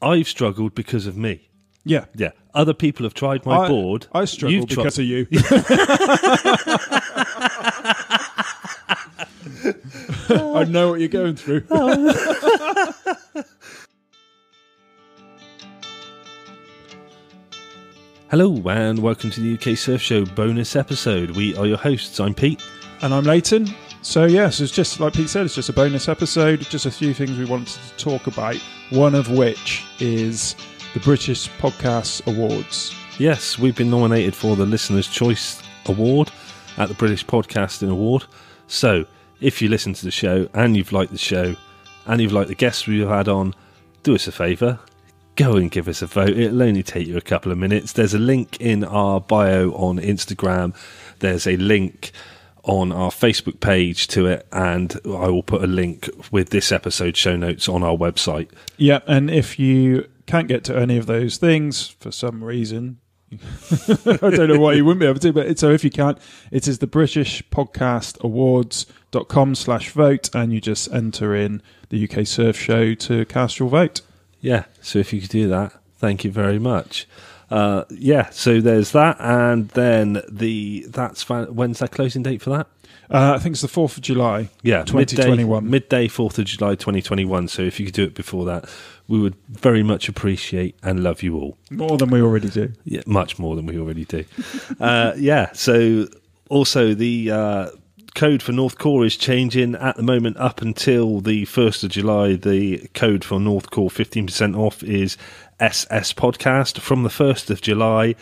I've struggled because of me. Yeah. Yeah. Other people have tried my board. I struggled because of you. I know what you're going through. Hello and welcome to the UK Surf Show bonus episode. We are your hosts. I'm Pete. And I'm Leighton. So yes, it's just like Pete said, it's just a bonus episode. Just a few things we wanted to talk about. One of which is the British Podcast Awards. Yes, we've been nominated for the Listener's Choice Award at the British Podcasting Award. So, if you listen to the show and you've liked the show and you've liked the guests we've had on, do us a favour. Go and give us a vote. It'll only take you a couple of minutes. There's a link in our bio on Instagram. There's a link on our Facebook page to it, and I will put a link with this episode show notes on our website. Yeah, and if you can't get to any of those things for some reason, I don't know why you wouldn't be able to, but so if you can't, it is the British Podcast Awards.com/vote, and you just enter in the UK Surf Show to cast your vote. Yeah, so if you could do that, thank you very much. So there's that, and then when's that closing date for that? I think it's the 4th of July, 2021. Midday 4th of July 2021, so if you could do it before that, we would very much appreciate and love you all. More than we already do. Yeah, much more than we already do. So also the code for North Core is changing at the moment up until the 1st of July. The code for North Core 15% off is SS Podcast. From the 1st of July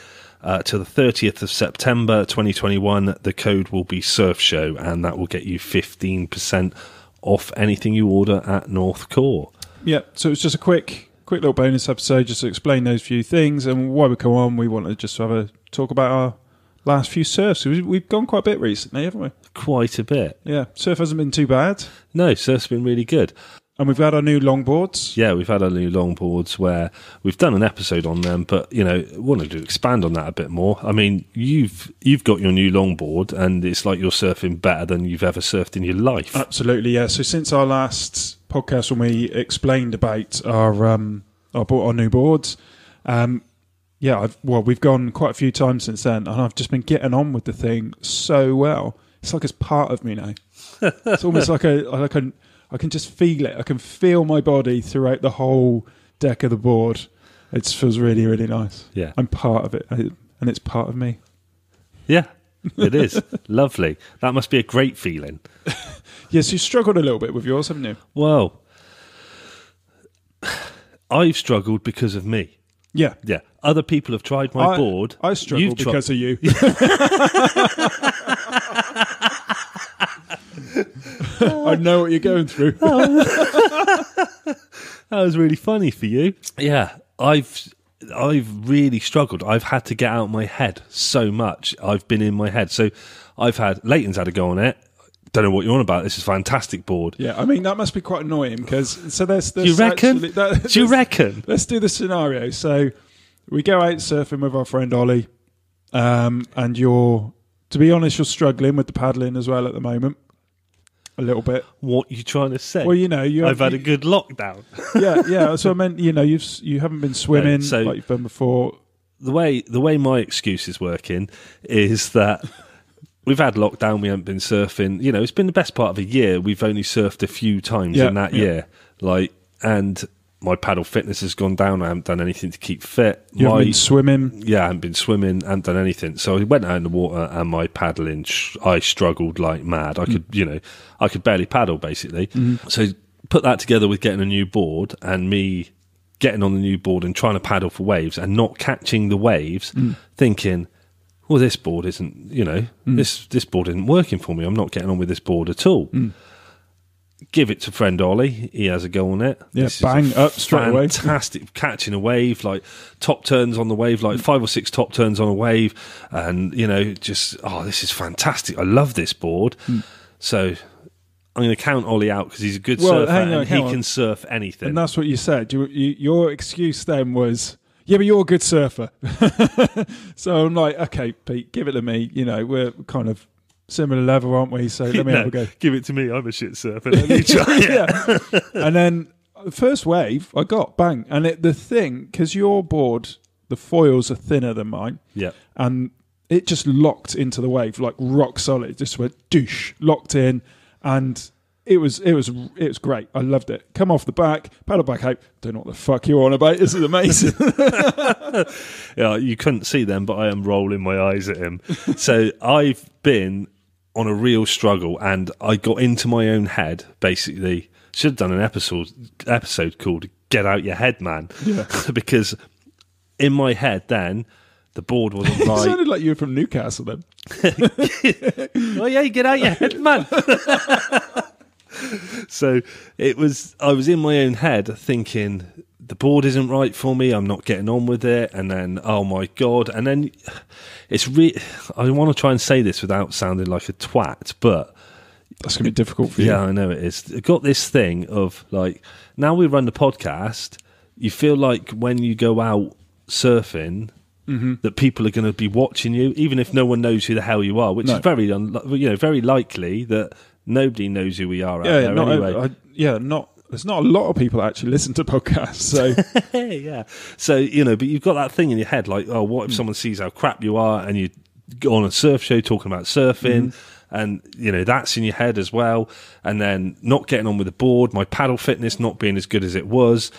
to the 30th of September 2021, the code will be Surf Show, and that will get you 15% off anything you order at North Core. Yeah, so it's just a quick little bonus episode just to explain those few things, and while we come on, we want to just have a talk about our last few surfs. We've gone quite a bit recently, haven't we? Quite a bit. Yeah, surf hasn't been too bad. No, surf's been really good. And we've had our new longboards. Yeah, we've had our new longboards where we've done an episode on them, but, wanted to expand on that a bit more. I mean, you've got your new longboard, and it's like you're surfing better than you've ever surfed in your life. Absolutely, yeah. So since our last podcast when we explained about our new boards, we've gone quite a few times since then, and I've just been getting on with the thing so well. It's like it's part of me now. It's almost like I can just feel it. I can feel my body throughout the whole deck of the board. It feels really, really nice. Yeah, I'm part of it, and it's part of me. Yeah, it is. Lovely. That must be a great feeling. Yes, you struggled a little bit with yours, haven't you? Well, I've struggled because of me. Yeah. Yeah. Other people have tried my board. I struggled because of you. I know what you're going through. That was really funny for you. Yeah. I've really struggled. I've had to get out of my head so much. I've been in my head. So Leighton's had a go on it. Don't know what you're on about. This is a fantastic board. Yeah, I mean, that must be quite annoying because... So there's do you reckon? Do you reckon? Let's do the scenario. So we go out surfing with our friend Ollie, and to be honest, you're struggling with the paddling as well at the moment. A little bit. What are you trying to say? Well, I've had a good lockdown. yeah. So I meant, you haven't been swimming like you've done before. The way my excuse is working is that we've had lockdown. We haven't been surfing. It's been the best part of a year. We've only surfed a few times in that year. And my paddle fitness has gone down. I haven't done anything to keep fit. You haven't been swimming? Yeah, I haven't been swimming. I haven't done anything. So I went out in the water, and my paddling, I struggled like mad. I could barely paddle, basically. Mm-hmm. So put that together with getting a new board and me getting on the new board and trying to paddle for waves and not catching the waves, thinking, well, this board isn't, this board isn't working for me. I'm not getting on with this board at all. Give it to friend Ollie. He has a go on it. Yeah, bang, up straight away. Fantastic catching a wave, like top turns on the wave, like 5 or 6 top turns on a wave. And, this is fantastic. I love this board. So I'm going to count Ollie out because he's a good surfer and he can surf anything. And that's what you said. Your excuse then was, yeah, but you're a good surfer. So I'm like, okay, Pete, give it to me. We're kind of similar level, aren't we? So let me have a go. Give it to me. I'm a shit surfer. Let me try. Yeah. And then the first wave I got, bang. And the thing, because your board, the foils are thinner than mine. Yeah. And it just locked into the wave, like rock solid. It just went douche, locked in. And it was great. I loved it. Come off the back, paddle back out. Don't know what the fuck you're on about. This is amazing. Yeah, you couldn't see them, but I am rolling my eyes at him. So I've been on a real struggle, and I got into my own head, basically. Should have done an episode called Get Out Your Head, Man. Yeah. Because in my head then, the board wasn't It right. sounded like you were from Newcastle then. Oh yeah, get out your head, man. So I was in my own head thinking, the board isn't right for me, I'm not getting on with it, and then, oh my God, and then I want to try and say this without sounding like a twat, but that's going to be difficult for you. Yeah, I know it is. I've got this thing of, like, now we run the podcast, you feel like when you go out surfing, that people are going to be watching you, even if no one knows who the hell you are, which is very very likely that nobody knows who we are out there anyway. There's not a lot of people that actually listen to podcasts, so yeah. So, but you've got that thing in your head, like, oh, what if someone sees how crap you are, and you go on a surf show talking about surfing, and that's in your head as well, and then not getting on with the board, my paddle fitness not being as good as it was.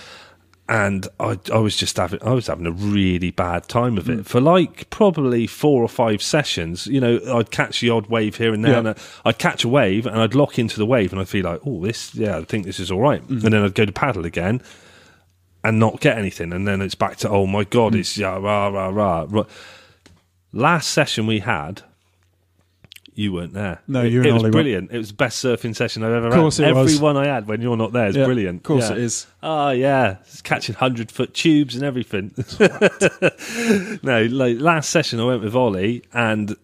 And I was having a really bad time of it for like probably 4 or 5 sessions. I'd catch the odd wave here and there, and I'd catch a wave and I'd lock into the wave and I'd feel like, I think this is all right. And then I'd go to paddle again and not get anything. And then it's back to, oh my God, it's rah, rah, rah. Last session we had, you weren't there. No, you were. It was brilliant. It was the best surfing session I've ever had. Of course it was. Every one I had when you're not there is brilliant. Of course it is. Oh, yeah. It's catching 100-foot tubes and everything. No, like last session I went with Ollie and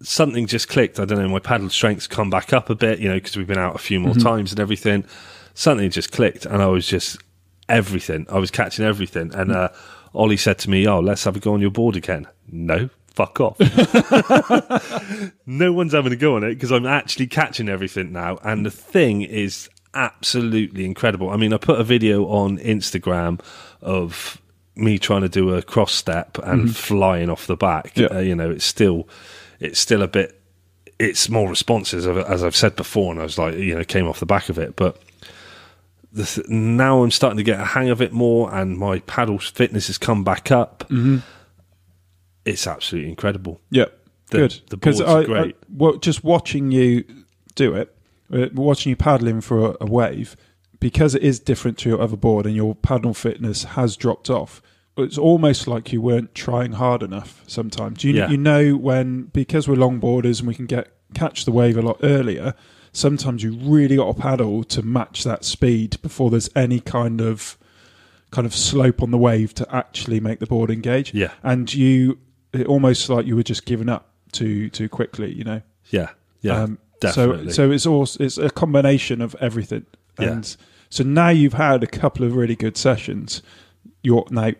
something just clicked. I don't know, my paddle strength's come back up a bit, because we've been out a few more times and everything. Something just clicked and I was just everything. I was catching everything. And Ollie said to me, let's have a go on your board again. No. Fuck off. No one's having a go on it because I'm actually catching everything now, and the thing is absolutely incredible. I mean, I put a video on Instagram of me trying to do a cross step and flying off the back. It's still a bit, it's more responsive, as I've said before, and I was like, came off the back of it, but now I'm starting to get a hang of it more, and my paddle fitness has come back up. It's absolutely incredible. Yeah, good. The boards are great. Just watching you do it, watching you paddling for a wave, because it is different to your other board and your paddle fitness has dropped off. It's almost like you weren't trying hard enough sometimes. You know when, because we're longboarders and we can catch the wave a lot earlier, sometimes you really got to paddle to match that speed before there's any kind of slope on the wave to actually make the board engage. Yeah. And it almost like you were just giving up too quickly, Yeah, definitely. So it's a combination of everything. And so now you've had a couple of really good sessions. You're now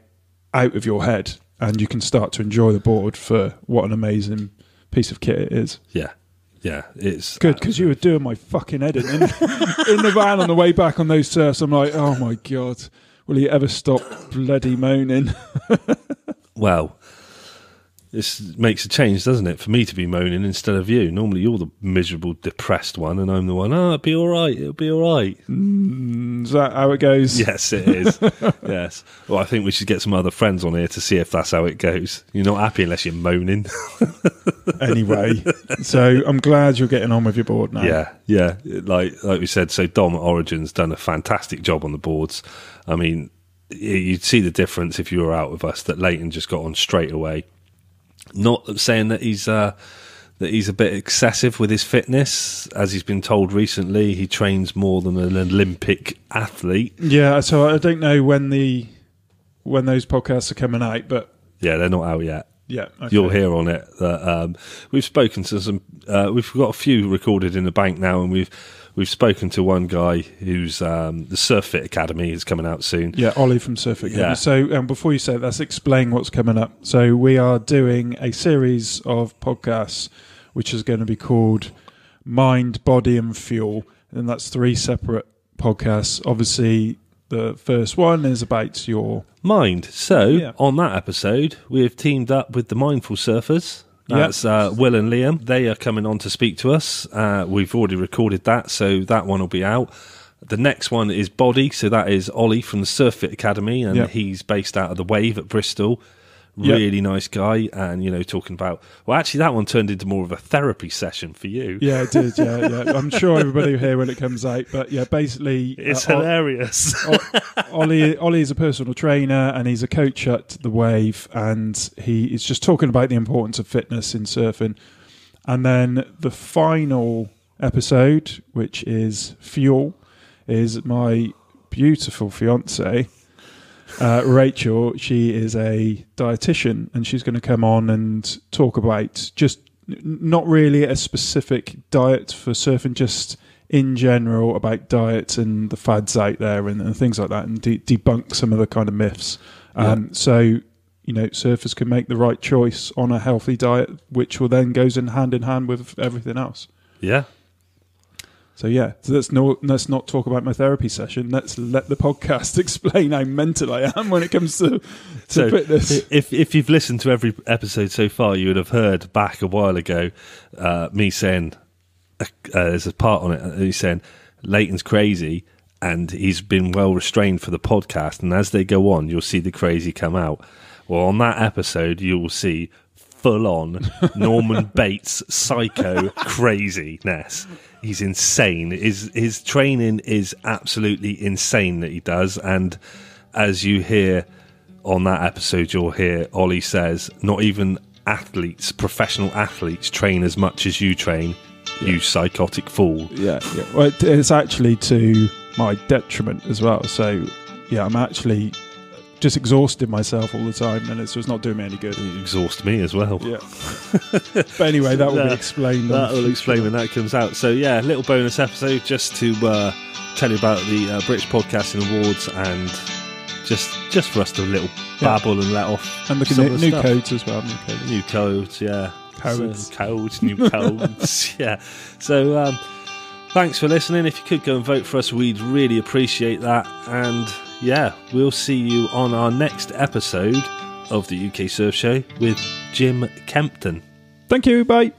out of your head, and you can start to enjoy the board for what an amazing piece of kit it is. Yeah, it's good, because you were doing my fucking head in the van on the way back on those surfs. I'm like, oh my God, will he ever stop bloody moaning? Well, this makes a change, doesn't it, for me to be moaning instead of you? Normally you're the miserable, depressed one, and I'm the one, it'll be all right. Is that how it goes? Yes, it is. Yes. Well, I think we should get some other friends on here to see if that's how it goes. You're not happy unless you're moaning. Anyway, so I'm glad you're getting on with your board now. Yeah. Like we said, so Dom at Origin's done a fantastic job on the boards. I mean, you'd see the difference if you were out with us, that Leighton just got on straight away. Not saying that he's a bit excessive with his fitness, as he's been told recently. He trains more than an Olympic athlete. Yeah, so I don't know when those podcasts are coming out, but yeah, they're not out yet. Yeah, okay. You'll hear on it that we've spoken to some. We've got a few recorded in the bank now, and we've spoken to one guy who's the Surf Fit Academy is coming out soon. Yeah, Ollie from Surf Fit Academy. Yeah. So before you say that, let's explain what's coming up. So we are doing a series of podcasts which is going to be called Mind, Body and Fuel, and that's 3 separate podcasts. Obviously, the first one is about your mind. So on that episode, we have teamed up with the Mindful Surfers. That's Will and Liam. They are coming on to speak to us. We've already recorded that, so that one will be out. The next one is Body, so that is Ollie from the Surf Fit Academy, and he's based out of the Wave at Bristol. Really nice guy, and talking about. Well, actually, that one turned into more of a therapy session for you. Yeah, it did. Yeah. I'm sure everybody will hear when it comes out. But yeah, basically, it's hilarious. Ollie is a personal trainer, and he's a coach at the Wave, and he is just talking about the importance of fitness in surfing. And then the final episode, which is Fuel, is my beautiful fiance. Rachel, she is a dietitian, and she's going to come on and talk about just not really a specific diet for surfing, just in general about diets and the fads out there and things like that, and debunk some of the kind of myths. So, surfers can make the right choice on a healthy diet, which will then goes in hand with everything else. Yeah. So let's not talk about my therapy session. Let's let the podcast explain how mental I am when it comes to fitness. If you've listened to every episode so far, you would have heard back a while ago me saying, there's a part on it, he's saying, Leighton's crazy, and he's been well restrained for the podcast, and as they go on, you'll see the crazy come out. Well, on that episode, you will see full-on Norman Bates psycho craziness. He's insane. His training is absolutely insane that he does. And as you hear on that episode, you'll hear Ollie says, not even professional athletes train as much as you train, you psychotic fool. Yeah. Well, it's actually to my detriment as well. So, I'm actually just exhausted myself all the time, and it's just not doing me any good. You exhaust me as well. Yeah. But anyway, that will be explained. That will explain when that comes out. So little bonus episode just to tell you about the British Podcasting Awards, and just for us to little babble and let off. And the new codes as well. New codes, yeah. New codes, yeah. So thanks for listening. If you could go and vote for us, we'd really appreciate that. And we'll see you on our next episode of the UK Surf Show with Jim Kempton. Thank you, bye.